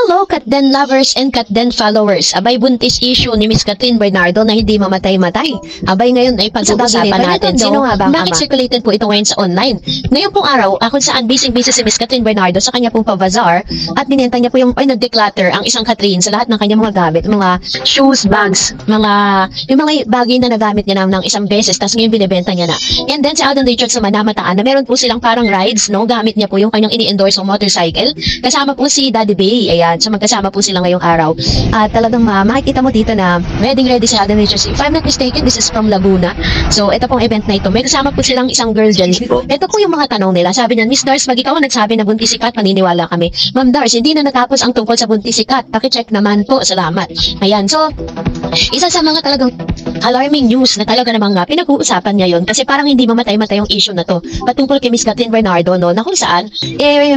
Hello, Katden lovers and Katden followers. Abay, buntis issue ni Miss Catherine Bernardo na hindi mamatay-matay. Abay, ngayon ay pag-uusapan natin. Sino nga ba ang bakit circulated po ito ngayon sa online? Ngayon pong araw, kung saan busy-busy si Miss Catherine Bernardo sa kanya pong pa-bazaar at binenta niya po yung nag-declutter ang isang Catherine sa lahat ng kanyang mga gamit, mga shoes, bags, yung mga bagay na nagamit niya ng isang beses, tapos ngayon binibenta niya na. And then si Alden Richards naman namataan na meron po silang parang rides, no? Gamit niya po yung kanyang ini-endorse ng motorcycle. Kasama po si Daddy Bay. Ayan, so magkasama po sila ngayong araw. At talagang makikita mo dito na ready si Alden Richards. If I'm not mistaken, this is from Laguna. So ito pong event na ito. May kasama po silang isang girl dyan. Ito po yung mga tanong nila. Sabi niya, Miss Dars, pag ikaw ang nagsabi na buntis si Kat, maniniwala kami. Ma'am Dars, hindi na natapos ang tungkol sa buntis si Kat. Pakicheck naman po. Salamat. Ayan, so isa sa mga talagang alarming news na talaga namang pinag-uusapan niya yun kasi parang hindi mamatay-matay yung issue na to patungkol kay Miss Catherine Bernardo, no, na kung saan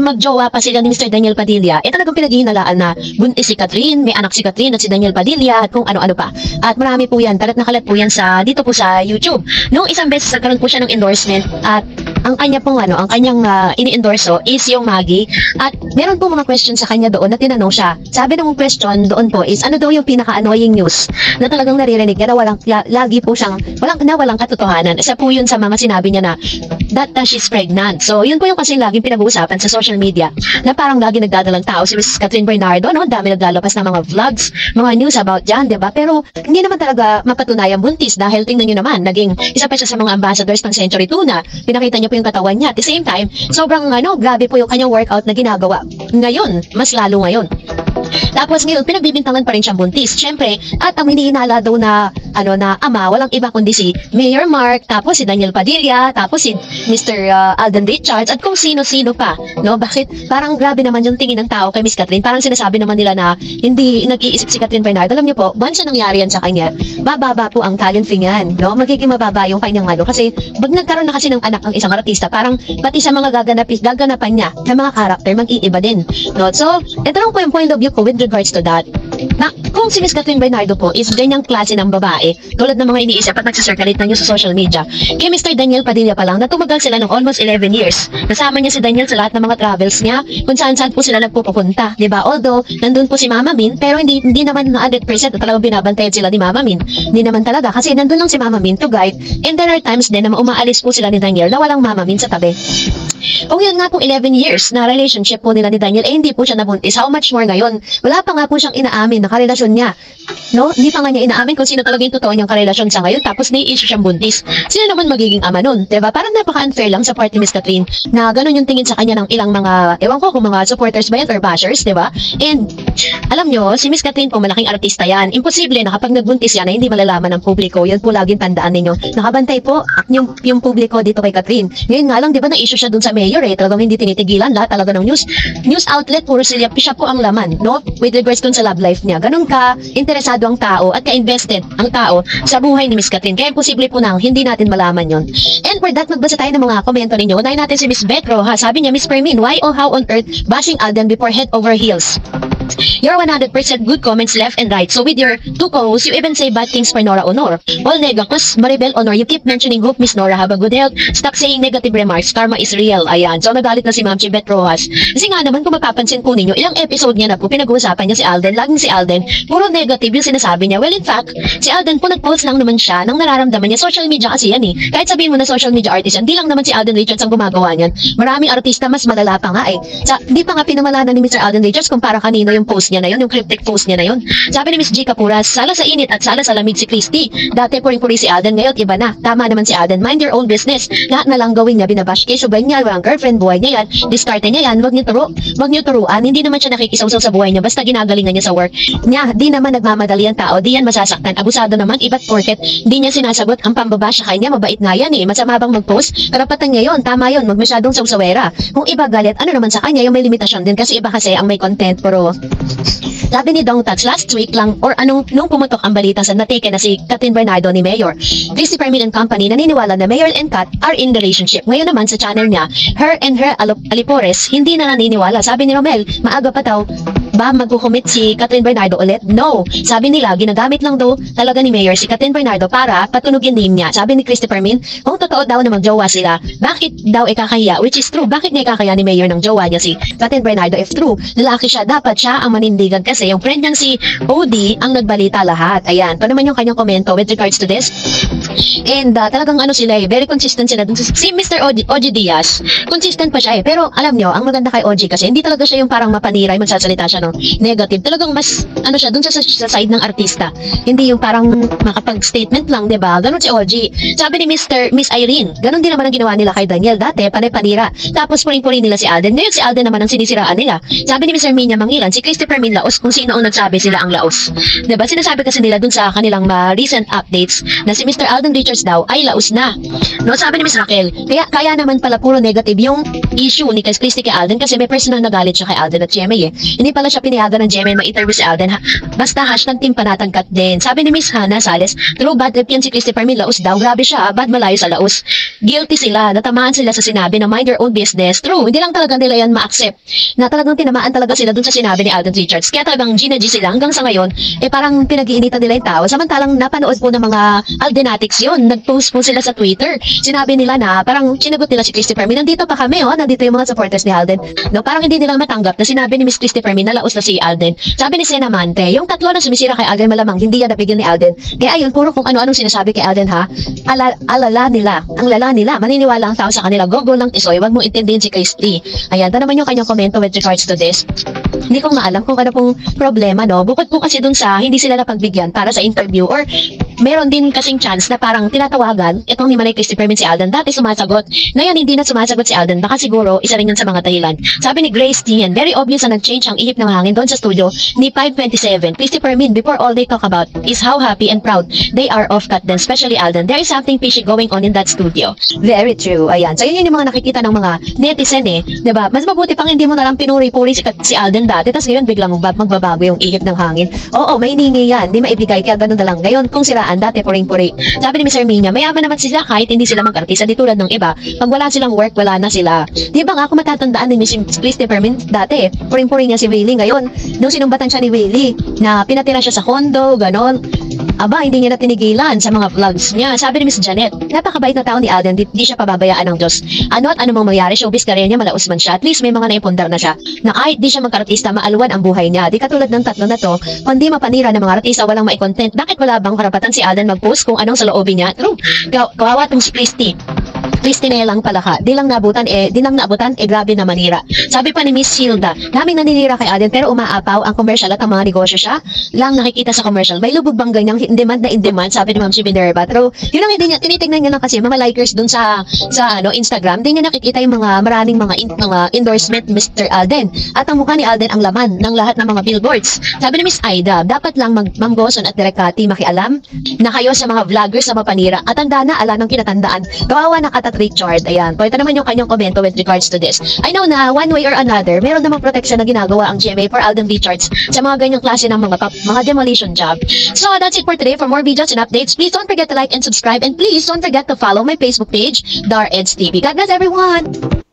magjowa pa sila ni Mr. Daniel Padilla. Talagang pinaghihinalaan na buntis si Catherine, may anak si Catherine at si Daniel Padilla at kung ano-ano pa. At marami po yan, kalat na kalat po yan dito po sa YouTube. Noong isang beses nagkaroon po siya ng endorsement at ang kanya pong ang kanyang ini-endorso is yung Maggie at meron po mga questions sa kanya doon na tinanong siya. Sabi ng question doon po is ano daw yung pinaka-annoying news na talagang naririnig niya na lagi po siyang walang katotohanan. Isa po yun sa mga sinabi niya na that she's pregnant. So yun po yung kasi laging pinag-uusapan sa social media na parang lagi nagdadalang tao si Miss Catherine Bernardo, no? Dami naglalabas ng mga vlogs, mga news about dyan, diba? Pero hindi naman talaga mapatunayang buntis dahil tingnan nyo naman, naging isa pa siya sa mga ambassadors ng Century Tuna. Pinakita niyo po yung katawan niya. At the same time, sobrang grabe po yung kanyang workout na ginagawa. Ngayon, mas lalo ngayon. Tapos ngayon, pinagbibintangan pa rin siyang buntis. Siyempre, at ang hinihinala daw na ama, walang iba kundi si Mayor Mark, tapos si Daniel Padilla, tapos si Mr. Alden Richards, at kung sino-sino pa. No? Bakit? Parang grabe naman yung tingin ng tao kay Miss Catherine. Parang sinasabi naman nila na hindi nag-iisip si Catherine Bernardo. Alam niyo po, once na nangyari yan sa kanya, bababa po ang talent fee niyan. No? Magiging mababa yung kanyang kasi pag nagkaroon na kasi ng anak ang isang artista, parang pati sa mga gaganapan niya na mga karakter, mag-iiba din. No? So, ito lang po yung point of view ko with regards to that. Na kung si Miss Catherine Bernardo po is ganyang klase ng babae, tulad ng mga iniisip at nagsasirculate na news sa social media, kay Mr. Daniel Padilla pa lang na tumagal sila ng almost 11 years. Kasama niya si Daniel sa lahat ng mga travels niya, kung saan-saan po sila nagpupunta, diba? Although, nandun po si Mama Min, pero hindi naman na 100% na talagang binabantayan sila ni Mama Min. Hindi naman talaga, kasi nandun lang si Mama Min to guide, and there are times din na umaalis po sila ni Daniel na walang Mama Min sa tabi. Kung yan nga pong 11 years na relationship po nila ni Daniel, hindi po siya nabuntis. How much more ngayon? Wala pa nga po siyang inaamin na karelasyon niya. No? Hindi pa nga niya inaamin kung sino talaga yung totoo niyang karelasyon sa ngayon, tapos nai-issue siyang buntis. Sino naman magiging ama nun? Diba? Parang napaka-unfair lang sa part ni Miss Catherine na ganun yung tingin sa kanya ng ilang mga, ewan ko kung mga supporters ba yan or bashers, diba? And alam nyo, si Miss Catherine po malaking artista yan. Imposible na kapag nagbuntis yan na hindi malalaman ng publiko. Yan po laging tandaan ninyo. Nakabantay po yung publiko dito kay Catherine. Ngayon nga lang, diba, na-issue siya dun sa mayor talagang hindi tinitigilan lahat talaga ng news outlet, puro siya po ang laman, no? With regards dun sa love life niya. Ganun ka interesado ang tao at ka-invested ang tao sa buhay ni Miss Catherine. Kaya imposible po na hindi natin malaman yon. And for that, magbasa tayo ng mga komento ninyo. Unahin natin si Miss Betro, ha? Sabi niya, Miss Fermin, why or how on earth bashing Alden before head over heels? Your 100% good comments left and right. So with your two co-hosts, you even say bad things for Nora Honor. All negacus, Maribel Honor, you keep mentioning hope Miss Nora have a good health. Stop saying negative remarks. Karma is real. Ayan. So nagalit na si Ma'am Chibet Rojas. Kasi nga naman, kung mapapansin po ninyo, ilang episode niya na po pinag-uusapan niya si Alden. Laging si Alden, puro negative yung sinasabi niya. Well, in fact, si Alden po nag-post lang naman siya ng nararamdaman niya. Social media kasi yan eh. Kahit sabihin mo na social media artist yan, di lang naman si Alden Richards ang gumagawa niyan. Maraming artista mas malala pa nga eh. Hindi pa nga pinamalanan ni Mr. Alden Richards kung para kanino yung post niya na yun, yung cryptic post niya na yun. Sabi ni Miss G. Capuras, sala sa init at sala sa lamig si Christy. Dati puring-puri si Alden, ngayon iba na. Tama naman si Alden, mind your own business. Lahat na lang gawin niya, binabash kay subay niya, walang girlfriend, buhay niya yan, diskarte niya yan, wag niyo turuan. Hindi naman siya nakikisaw-saw sa buhay niya, basta ginagalingan niya sa work niya. Di naman nagmamadali ang tao, di yan masasaktan. Abusado naman, iba't porket di niya sinasagot ang pambabash sa kanya, mabait nga yan eh. Masama bang mag-post? Karapatan niya yun, tama yun, magmasyadong sawsawera. Kung iba galit, ano naman sa kanya, yung may limitasyon din kasi iba kasi ang may content, pero sabi ni Dong Tats last week lang or nung pumutok ang balita sa natake na si Catherine Bernardo ni Mayor, Christy Fermin and Company naniniwala na Mayor and Kat are in relationship. Ngayon naman sa channel niya, Her and Her Alipores hindi na naniniwala. Sabi ni Romel, maaga pa daw ba magkukumit si Catherine Bernardo ulit? No. Sabi nila, ginagamit lang daw talaga ni Mayor si Catherine Bernardo para patunugin name niya. Sabi ni Christopher Min, kung totoo daw na magjowa sila, bakit daw ikakaya? Which is true. Bakit niya ikakaya ni Mayor ng jowa niya si Catherine Bernardo? If true, lalaki siya, dapat siya ang manindigan kasi yung friend niyang si OD ang nagbalita lahat. Ayan. Ito naman yung kanyang komento with regards to this. And talagang ano sila very consistent sila dun si Mr. OG Diaz. Consistent pa siya Pero alam nyo, ang maganda kay OG kasi hindi talaga siya yung parang mapaniray, magsasalita siya ng negative. Talagang mas ano siya dun sa side ng artista. Hindi yung parang makapag-statement lang, 'di ba? Ganun si OG. Sabi ni Miss Irene, ganun din naman ang ginawa nila kay Daniel dati, panay-panira. Tapos puring-puring nila si Alden. Ngayon si Alden naman ang sinisiraan nila. Sabi ni Mr. Minya Mangilan, si Christopher Min Laos kung sino ang nagsabi sila ang Laos. 'Di ba? Sinasabi kasi nila dun sa kanilang recent updates na si Mr. Alden Richards daw ay Laos na. No, sabi ni Miss Raquel, kaya naman pala puro negative yung issue ni Christy kay Alden kasi may personal na galit siya kay Alden at GMA Hindi pala siya pinayagan ng GMA ma-interview si Alden Basta hashtag team panatangkat din. Sabi ni Miss Hannah Sales, true bad trip yan si Christopher Min Laos daw. Grabe siya, bad malayo sa Laos. Guilty sila, natamaan sila sa sinabi na mind your own business. True, hindi lang talaga nila yan ma-accept na talagang tinamaan talaga sila dun sa sinabi ni Alden Richards. Kaya talagang Gina G sila hanggang sa ngayon, parang pinag-iinitan nila yung tao. Samantalang napanood po ng mga Aldenatics yun. Nag-post po sila sa Twitter. Sinabi nila na parang sinagot nila si Christopher Min, nandito pa kami nandito yung mga supporters ni Alden. No, parang hindi nila matanggap na sinabi ni Miss Christopher Min na Laos na si Alden. Sabi ni Senamante, yung tatlo na sumisira kay Alden malamang hindi yan nabigyan ni Alden. Kaya ayun, puro kung ano-anong sinasabi kay Alden alala nila. Ang lala nila, maniniwala ang tao sa kanila. Go lang tisoy, wag mong intindihin si Christy. Ayan, ito naman yung kanyang komento with regards to this. Hindi ko maalam kung ano pong problema, no? Bukod po kasi dun sa hindi sila napagbigyan para sa interview or meron din kasing chance na parang tinatawagan itong ni Manay Christopher Min si Alden. Dati sumasagot. Ngayon hindi na sumasagot si Alden. Baka siguro isa rin yun sa mga dahilan. Sabi ni Grace Tian, very obvious na nag-change ang ihip ng hangin doon sa studio ni 527. Christopher Min, before all they talk about is how happy and proud they are of Katden, especially Alden. There is something fishy going on in that studio. Very true. Ayan. So yun yung mga nakikita ng mga netizen diba? Mas mabuti pang hindi mo nalang pinuri-puri si Alden dati, tapos ngayon biglang magbabago yung ihip ng hangin. Oo, may hiningi yan. Hindi maibigay, kaya ganun na lang. Ngayon, kung siraan, dati puring-puri. Sabi ni Mr. Minya, mayaman naman sila kahit hindi sila mag-artista. Di tulad ng iba. Pag wala silang work, wala na sila. Di ba nga, kung matatandaan ni Miss Christopher Min dati, puring-puri niya si Willie. Ngayon, nung sinumbatan siya ni Willie, na pinatira siya sa condo, ganon, hindi niya na tinigilan sa mga vlogs niya. Sabi ni Miss Janet, napakabait na tao ni Alden, di siya pababayaan ng Diyos. Ano at ano mang mangyari, showbiz career niya, malaos man siya. At least may mga naipundar na siya. Na kahit di siya mag-artista, maalwan ang buhay niya. Di katulad ng tatlo na to, kundi mapanira ng mga artista, walang mai-content. Bakit wala bang karapatan si Alden mag-post kung anong sa loobin niya? True. Kawawa tong si Christy na lang pala ka. Di lang naabutan, grabe na manira. Sabi pa ni Miss Hilda, daming naninira kay Alden pero umaapaw ang commercial at ang mga negosyo siya lang nakikita sa commercial. May lubog bang ganyang in demand, sabi ni Ma'am si Minerva. Pero yun lang hindi niya, tinitignan niya lang kasi mga likers dun sa Instagram, di niya nakikita yung mga maraming mga endorsement Mr. Alden. At ang mukha ni Alden ang laman ng lahat ng mga billboards. Sabi ni Miss Aida, dapat lang Ma'am Goson at Direk Cathy makialam na kayo sa mga vloggers sa mapanira at tanda na ala ng kinatandaan. Kawawa na Kat Richard. Ayan. Ito naman yung kanyang komento with regards to this. I know na one way or another, meron namang protection na ginagawa ang GMA for Alden Richards sa mga ganyang klase ng mga demolition job. So that's it for today. For more videos and updates, please don't forget to like and subscribe, and please don't forget to follow my Facebook page, Dar Eds TV. God bless everyone!